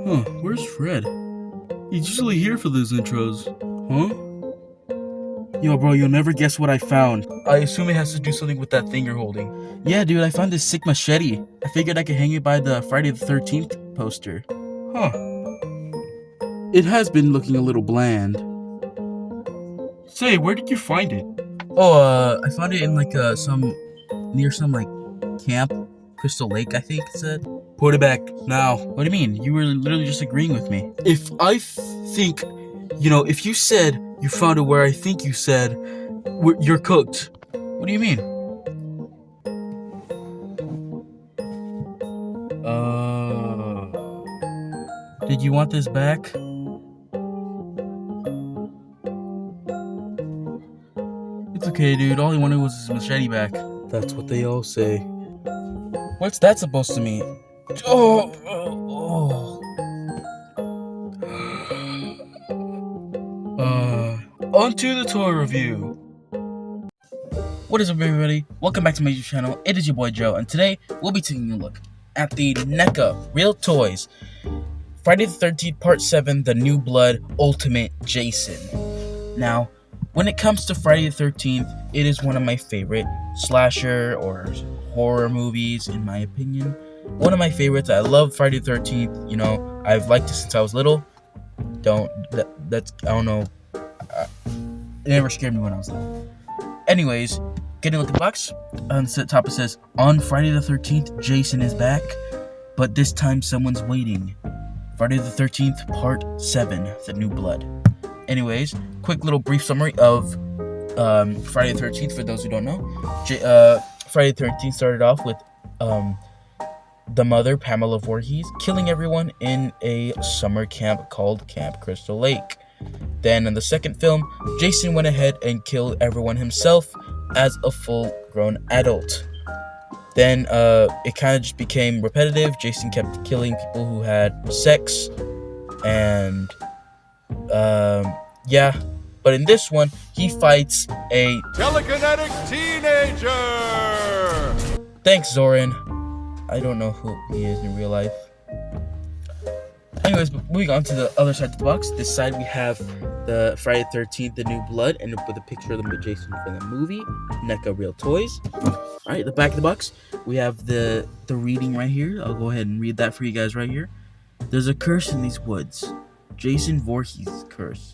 Where's Fred? He's usually here for those intros. Huh? Yo, bro, you'll never guess what I found. I assume it has to do something with that thing you're holding. Yeah, dude, I found this sick machete. I figured I could hang it by the Friday the 13th poster. Huh. It has been looking a little bland. Say, where did you find it? Oh, I found it in like near some like camp, Crystal Lake, I think it said. Put it back now. What do you mean? You were literally just agreeing with me. If I think, if you said you found it where I think you said, you're cooked. What do you mean? Did you want this back? It's okay, dude. All he wanted was his machete back. That's what they all say. What's that supposed to mean? On to the toy review. What is up, everybody? Welcome back to my YouTube channel. It is your boy Joe, and today we'll be taking a look at the NECA Real Toys Friday the 13th Part 7, The New Blood Ultimate Jason. Now, when it comes to Friday the 13th, it is one of my favorite slasher or horror movies, in my opinion. One of my favorites. I love Friday the 13th. I've liked it since I was little. I don't know. It never scared me when I was little. Anyways, getting a look at the box. On the top it says, on Friday the 13th, Jason is back, but this time someone's waiting. Friday the 13th, Part 7, The New Blood. Anyways, quick little brief summary of Friday the 13th for those who don't know. Friday the 13th started off with the mother, Pamela Voorhees, killing everyone in a summer camp called Camp Crystal Lake. Then in the second film, Jason went ahead and killed everyone himself as a full-grown adult. Then it kind of just became repetitive. Jason kept killing people who had sex, and yeah. But in this one, he fights a Telekinetic Teenager! Thanks, Zoran. I don't know who he is in real life. Anyways, moving on to the other side of the box. This side we have the Friday the 13th, The New Blood, and with a picture of the Jason from the movie, NECA Real Toys. Alright, the back of the box, we have the reading right here. I'll go ahead and read that for you guys right here. There's a curse in these woods. Jason Voorhees' curse.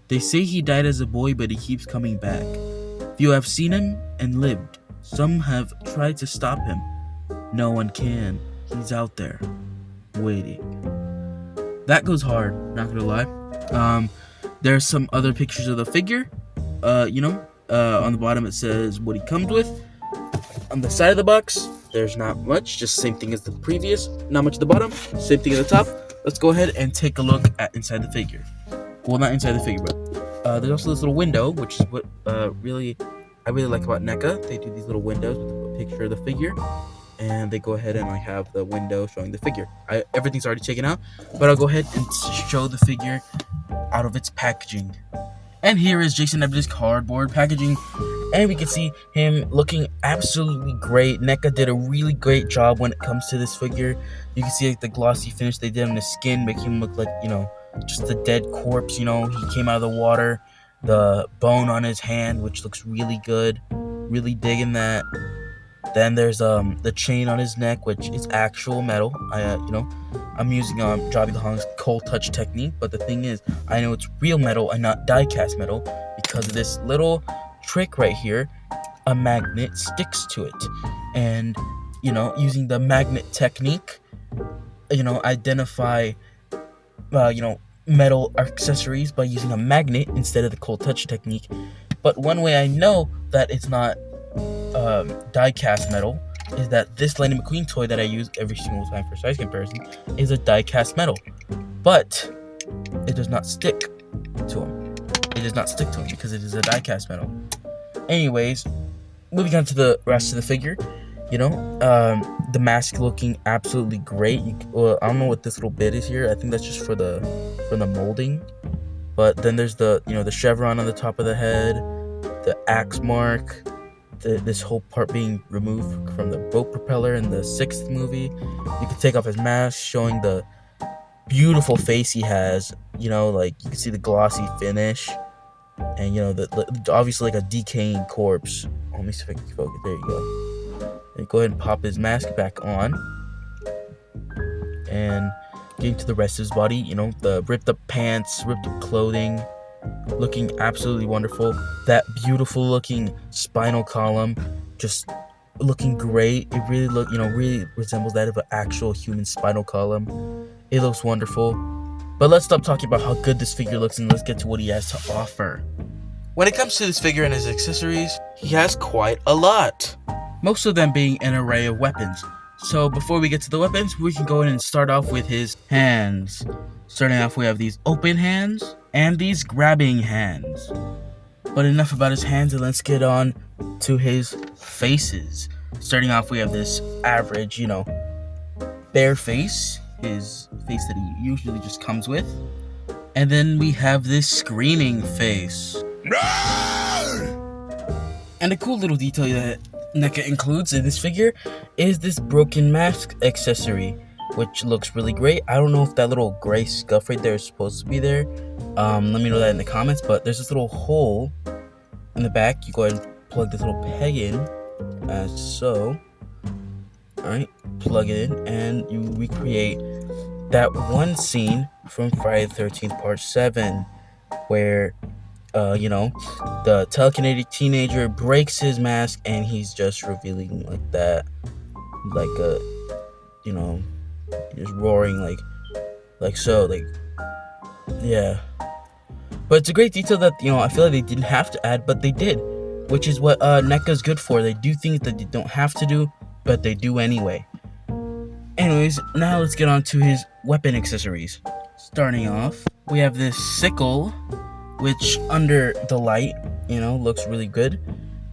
They say he died as a boy, but he keeps coming back. Few have seen him and lived. Some have tried to stop him. No one can. He's out there, waiting. That goes hard, not gonna lie. There's some other pictures of the figure. On the bottom it says what he comes with. On the side of the box, there's not much, just same thing as the previous. Not much at the bottom, same thing at the top. Let's go ahead and take a look at inside the figure. Well, not inside the figure, but there's also this little window, which is what I really like about NECA. They do these little windows with a picture of the figure, and they go ahead and I have the window showing the figure. Everything's already taken out, but I'll go ahead and show the figure out of its packaging. And here is Jason out of his cardboard packaging, and we can see him looking absolutely great. NECA did a really great job when it comes to this figure. You can see like the glossy finish they did on his skin, making him look like, just a dead corpse. He came out of the water. The bone on his hand, which looks really good. Really digging that. Then there's the chain on his neck, which is actual metal. I'm using Jobby the Hong's cold touch technique, but the thing is, I know it's real metal and not die-cast metal because of this little trick right here. A magnet sticks to it, and using the magnet technique, identify metal accessories by using a magnet instead of the cold touch technique. But one way I know that it's not die-cast metal is that this Lightning McQueen toy that I use every single time for size comparison is a die-cast metal, but it does not stick to him. It does not stick to him because it is a die-cast metal. Anyways, moving on to the rest of the figure. The mask looking absolutely great. I don't know what this little bit is here. I think that's just for the molding. But then there's the chevron on the top of the head, the axe mark. This whole part being removed from the boat propeller in the 6th movie. You can take off his mask, showing the beautiful face he has. You know, like you can see the glossy finish, and you know obviously like a decaying corpse. Oh, let me see if I can focus. There you go. And go ahead and pop his mask back on, and getting to the rest of his body. You know, the ripped up pants, ripped up clothing, looking absolutely wonderful. That beautiful looking spinal column, just looking great. It really really resembles that of an actual human spinal column. It looks wonderful. But let's stop talking about how good this figure looks and let's get to what he has to offer. When it comes to this figure and his accessories, he has quite a lot. Most of them being an array of weapons. So before we get to the weapons, we can go in and start off with his hands. Starting off, we have these open hands and these grabbing hands. But enough about his hands, and let's get on to his faces. Starting off, we have this average, bare face. His face that he usually just comes with. And then we have this screaming face. And a cool little detail that NECA includes in this figure is this broken mask accessory, which looks really great. I don't know if that little gray scuff right there is supposed to be there. Let me know that in the comments, but there's this little hole in the back. You go ahead and plug this little peg in, as so. Alright, plug it in, and you recreate that one scene from Friday the 13th Part 7, where, the telekinetic teenager breaks his mask, and he's just revealing like that, like a, just roaring like so, yeah. But it's a great detail that, I feel like they didn't have to add, but they did, which is what NECA's good for. They do things that they don't have to do, but they do anyway. Anyways, now let's get on to his weapon accessories. Starting off, we have this sickle, which under the light, looks really good.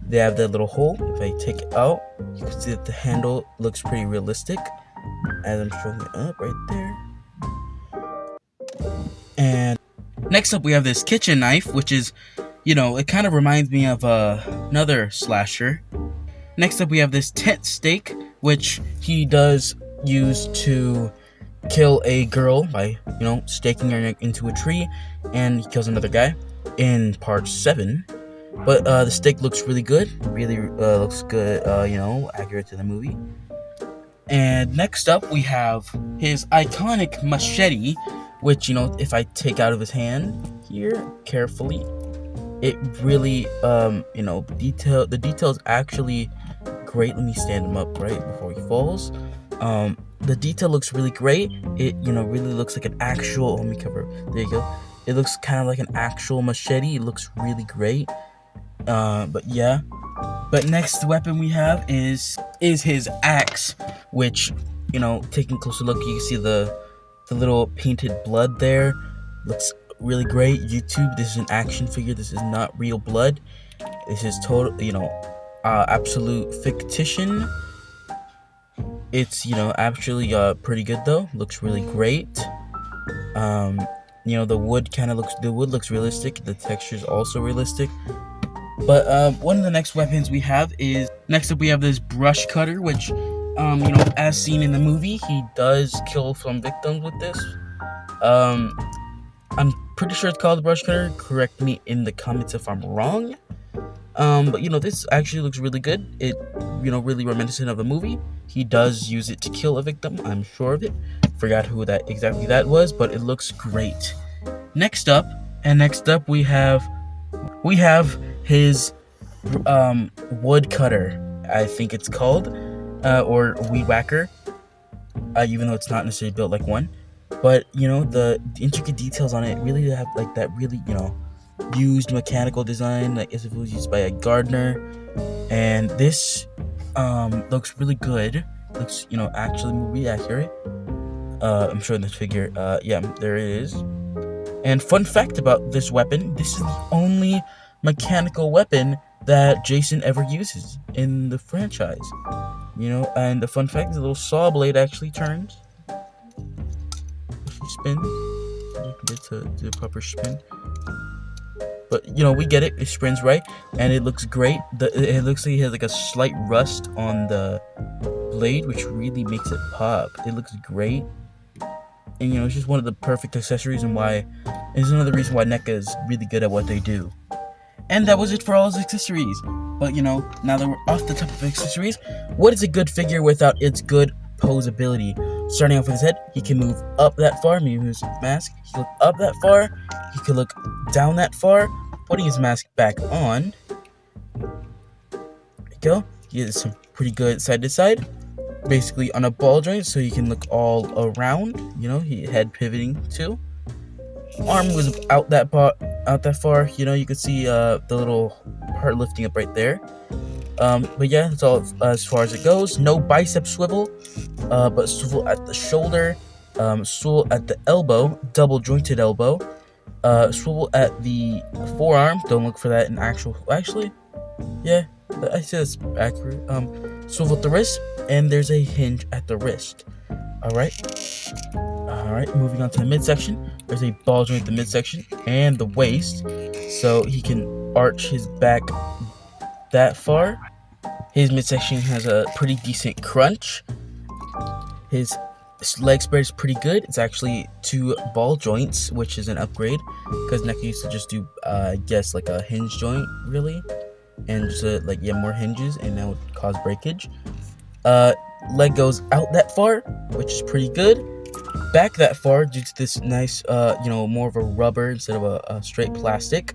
They have that little hole. If I take it out, you can see that the handle looks pretty realistic, as I'm showing it up right there. And next up, we have this kitchen knife, which is, it kind of reminds me of another slasher. Next up, we have this tent stake, which he does use to kill a girl by, staking her neck into a tree, and he kills another guy in Part 7. But the stake looks really good, really looks good, accurate to the movie. And next up, we have his iconic machete, which, if I take out of his hand here carefully, it really, the detail is actually great. Let me stand him up right before he falls. The detail looks really great. It, really looks like an actual, let me cover, there you go. It looks kind of like an actual machete. It looks really great. But yeah. But next weapon we have is his axe, which, taking a closer look, you can see the little painted blood there. Looks really great. YouTube, this is an action figure. This is not real blood. This is total, absolute fictitious. It's, actually pretty good though. Looks really great. The wood looks realistic. The texture is also realistic. But one of the next weapons we have is, next up we have this brush cutter, which, as seen in the movie, he does kill some victims with this. I'm pretty sure it's called the brush cutter. Correct me in the comments if I'm wrong. But this actually looks really good. It, really reminiscent of the movie. He does use it to kill a victim, I'm sure of it. Forgot who that exactly was, but it looks great. Next up we have his wood cutter, I think it's called, or weed whacker, even though it's not necessarily built like one. But the intricate details on it really have like that really used mechanical design, like as if it was used by a gardener. And this looks really good. Looks actually movie accurate. I'm showing this figure. Yeah, there it is. And fun fact about this weapon, this is the only mechanical weapon that Jason ever uses in the franchise. And the fun fact is the little saw blade actually turns. If you spin, you can get to the proper spin. But we get it. It spins right, and it looks great. It looks like it has like a slight rust on the blade, which really makes it pop. It looks great. and it's just one of the perfect accessories, and why is another reason why NECA is really good at what they do. And that was it for all his accessories. But now that we're off the top of accessories, what is a good figure without its good poseability? Starting off with his head, he can move up that far, maybe his mask. He can look up that far. He can look down that far. Putting his mask back on. There you go. He has some pretty good side to side. Basically on a ball joint, so you can look all around. He head pivoting too. Arm was out that far. You could see the little part lifting up right there. But yeah, that's all as far as it goes. No bicep swivel, but swivel at the shoulder, swivel at the elbow, double jointed elbow, swivel at the forearm. Don't look for that in actually, yeah, I say that's accurate. Swivel at the wrist, and there's a hinge at the wrist. Alright, moving on to the midsection. There's a ball joint at the midsection and the waist, so he can arch his back that far. His midsection has a pretty decent crunch. His leg spread is pretty good. It's actually 2 ball joints, which is an upgrade, because NECA used to just do, I guess, like a hinge joint, really, and just more hinges, and that would cause breakage. Leg goes out that far, which is pretty good. Back that far due to this nice, more of a rubber instead of a straight plastic.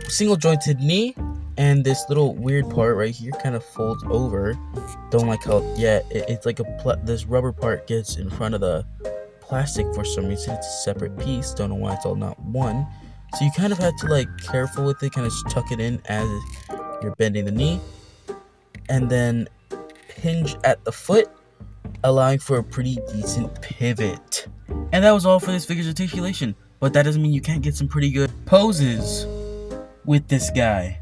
Single jointed knee, and this little weird part right here kind of folds over. Don't like how, it's like this rubber part gets in front of the plastic for some reason. It's a separate piece. Don't know why it's all not one. So you kind of have to careful with it, kind of tuck it in as you're bending the knee, and then hinge at the foot, allowing for a pretty decent pivot. And that was all for this figure's articulation, but that doesn't mean you can't get some pretty good poses with this guy.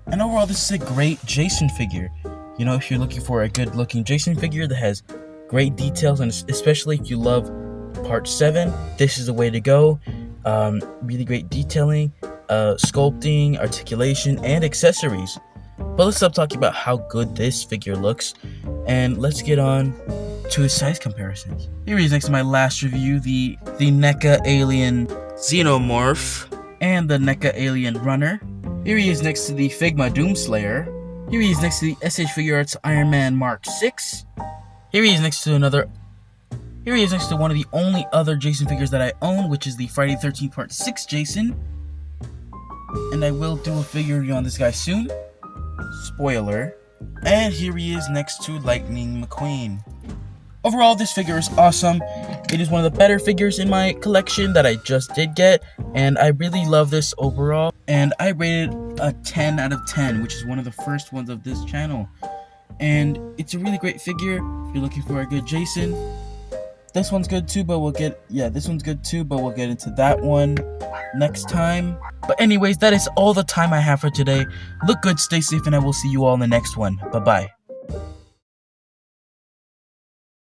And overall, this is a great Jason figure. If you're looking for a good looking Jason figure that has great details, and especially if you love part 7, this is the way to go. Really great detailing, sculpting, articulation, and accessories. But let's stop talking about how good this figure looks, and let's get on to his size comparisons. Here he is next to my last review, the NECA Alien Xenomorph and the NECA Alien Runner. Here he is next to the Figma Doomslayer. Here he is next to the SH Figure Arts Iron Man Mark 6. Here he is next to one of the only other Jason figures that I own, which is the Friday the 13th Part 6 Jason. And I will do a figure review on this guy soon. Spoiler. And here he is next to Lightning McQueen. Overall, this figure is awesome. It is one of the better figures in my collection that I just did get, and I really love this overall. And I rated a 10 out of 10, which is one of the first ones of this channel. And it's a really great figure if you're looking for a good Jason. This one's good too, but we'll get into that one next time. But anyways, that is all the time I have for today. Look good, stay safe, and I will see you all in the next one. Bye-bye.